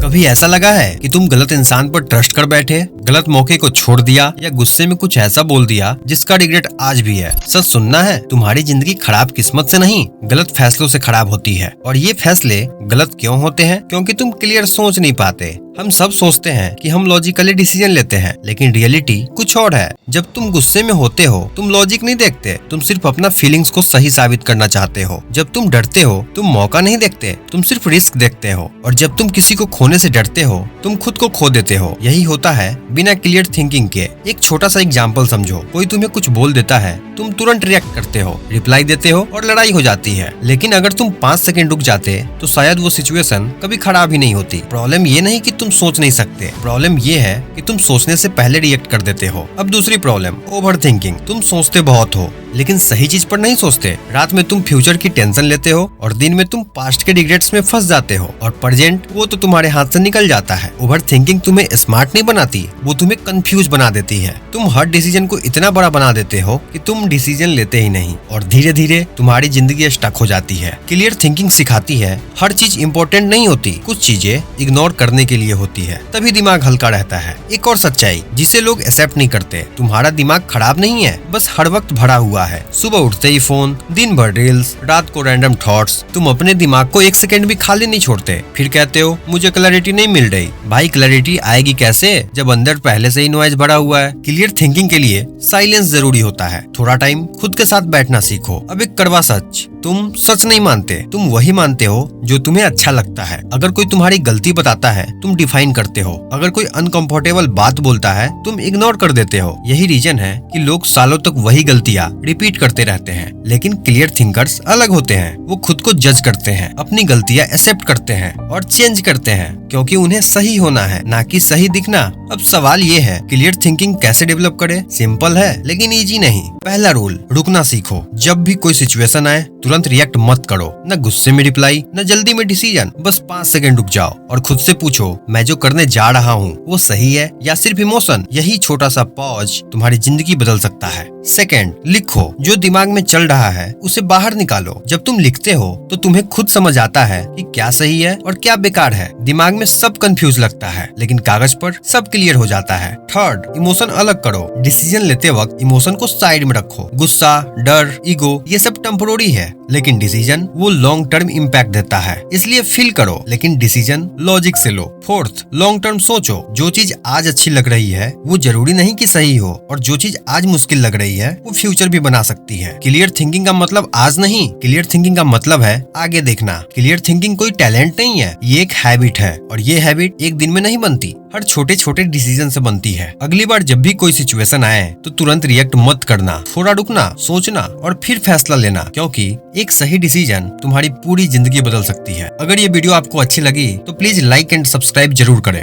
कभी ऐसा लगा है कि तुम गलत इंसान पर ट्रस्ट कर बैठे, गलत मौके को छोड़ दिया या गुस्से में कुछ ऐसा बोल दिया जिसका रिग्रेट आज भी है? सच सुनना है, तुम्हारी जिंदगी खराब किस्मत से नहीं, गलत फैसलों से खराब होती है। और ये फैसले गलत क्यों होते हैं? क्योंकि तुम क्लियर सोच नहीं पाते। हम सब सोचते हैं कि हम लॉजिकली डिसीजन लेते हैं, लेकिन रियलिटी कुछ और है। जब तुम गुस्से में होते हो, तुम लॉजिक नहीं देखते, तुम सिर्फ अपना फीलिंग्स को सही साबित करना चाहते हो। जब तुम डरते हो, तुम मौका नहीं देखते, तुम सिर्फ रिस्क देखते हो। और जब तुम किसी को खोने से डरते हो, तुम खुद को खो देते हो। यही होता है बिना क्लियर थिंकिंग के। एक छोटा सा एग्जाम्पल समझो। कोई तुम्हें कुछ बोल देता है, तुम तुरंत रिएक्ट करते हो, रिप्लाई देते हो और लड़ाई हो जाती है। लेकिन अगर तुम 5 सेकंड रुक जाते तो शायद वो सिचुएशन कभी खराब ही नहीं होती। प्रॉब्लम ये नहीं कि तुम सोच नहीं सकते, प्रॉब्लम ये है कि तुम सोचने से पहले रिएक्ट कर देते हो। अब दूसरी प्रॉब्लम, ओवर थिंकिंग। तुम सोचते बहुत हो लेकिन सही चीज पर नहीं सोचते। रात में तुम फ्यूचर की टेंशन लेते हो और दिन में तुम पास्ट के रिग्रेट्स में फंस जाते हो, और प्रेजेंट वो तो तुम्हारे हाथ से निकल जाता है। ओवर थिंकिंग तुम्हें स्मार्ट नहीं बनाती, वो तुम्हें कंफ्यूज बना देती है। तुम हर डिसीजन को इतना बड़ा बना देते हो कि तुम डिसीजन लेते ही नहीं, और धीरे धीरे तुम्हारी जिंदगी स्टक हो जाती है। क्लियर थिंकिंग सिखाती है हर चीज इम्पोर्टेंट नहीं होती, कुछ चीजें इग्नोर करने के लिए होती है, तभी दिमाग हल्का रहता है। एक और सच्चाई जिसे लोग एक्सेप्ट नहीं करते, तुम्हारा दिमाग खराब नहीं है, बस हर वक्त भरा हुआ है। सुबह उठते ही फोन, दिन भर रील्स, रात को रैंडम थॉट्स। तुम अपने दिमाग को एक सेकंड भी खाली नहीं छोड़ते। फिर कहते हो मुझे क्लैरिटी नहीं मिल रही। भाई क्लैरिटी आएगी कैसे जब अंदर पहले से ही नॉइज भरा हुआ है? क्लियर थिंकिंग के लिए साइलेंस जरूरी होता है। थोड़ा टाइम खुद के साथ बैठना सीखो। अब एक कड़वा सच, तुम सच नहीं मानते, तुम वही मानते हो जो तुम्हें अच्छा लगता है। अगर कोई तुम्हारी गलती बताता है, तुम डिफाइन करते हो। अगर कोई अनकंफर्टेबल बात बोलता है, तुम इग्नोर कर देते हो। यही रीजन है कि लोग सालों तक वही गलतियां रिपीट करते रहते हैं। लेकिन क्लियर थिंकर्स अलग होते हैं। वो खुद को जज करते हैं, अपनी गलतियां एक्सेप्ट करते हैं और चेंज करते हैं, क्योंकि उन्हें सही होना है, ना कि सही दिखना। अब सवाल ये है, क्लियर थिंकिंग कैसे डेवलप करे? सिंपल है लेकिन इजी नहीं। पहला रूल, रुकना सीखो। जब भी कोई सिचुएशन आए, तुरंत रिएक्ट मत करो। न गुस्से में रिप्लाई, न जल्दी में डिसीजन। बस 5 सेकंड रुक जाओ और खुद से पूछो, मैं जो करने जा रहा हूँ वो सही है या सिर्फ इमोशन? यही छोटा सा पॉज तुम्हारी जिंदगी बदल सकता है। सेकंड, लिखो। जो दिमाग में चल रहा है उसे बाहर निकालो। जब तुम लिखते हो तो तुम्हें खुद समझ आता है कि क्या सही है और क्या बेकार है। दिमाग में सब कंफ्यूज लगता है, लेकिन कागज पर सब क्लियर हो जाता है। थर्ड, इमोशन अलग करो। डिसीजन लेते वक्त इमोशन को साइड में रखो। गुस्सा, डर, ईगो ये सब टेम्पोररी है, लेकिन डिसीजन वो लॉन्ग टर्म इम्पैक्ट देता है। इसलिए फील करो लेकिन डिसीजन लॉजिक से लो। फोर्थ, लॉन्ग टर्म सोचो। जो चीज आज अच्छी लग रही है वो जरूरी नहीं कि सही हो, और जो चीज आज मुश्किल लग रही है वो फ्यूचर भी बना सकती है। क्लियर थिंकिंग का मतलब आज नहीं, क्लियर थिंकिंग का मतलब है आगे देखना। क्लियर थिंकिंग कोई टैलेंट नहीं है, ये एक हैबिट है, और ये हैबिट एक दिन में नहीं बनती, हर छोटे छोटे डिसीजन से बनती है। अगली बार जब भी कोई सिचुएशन आए तो तुरंत रिएक्ट मत करना, थोड़ा रुकना, सोचना और फिर फैसला लेना, क्योंकि एक सही डिसीजन तुम्हारी पूरी जिंदगी बदल सकती है। अगर ये वीडियो आपको अच्छी लगी तो प्लीज लाइक एंड सब्सक्राइब जरूर करें।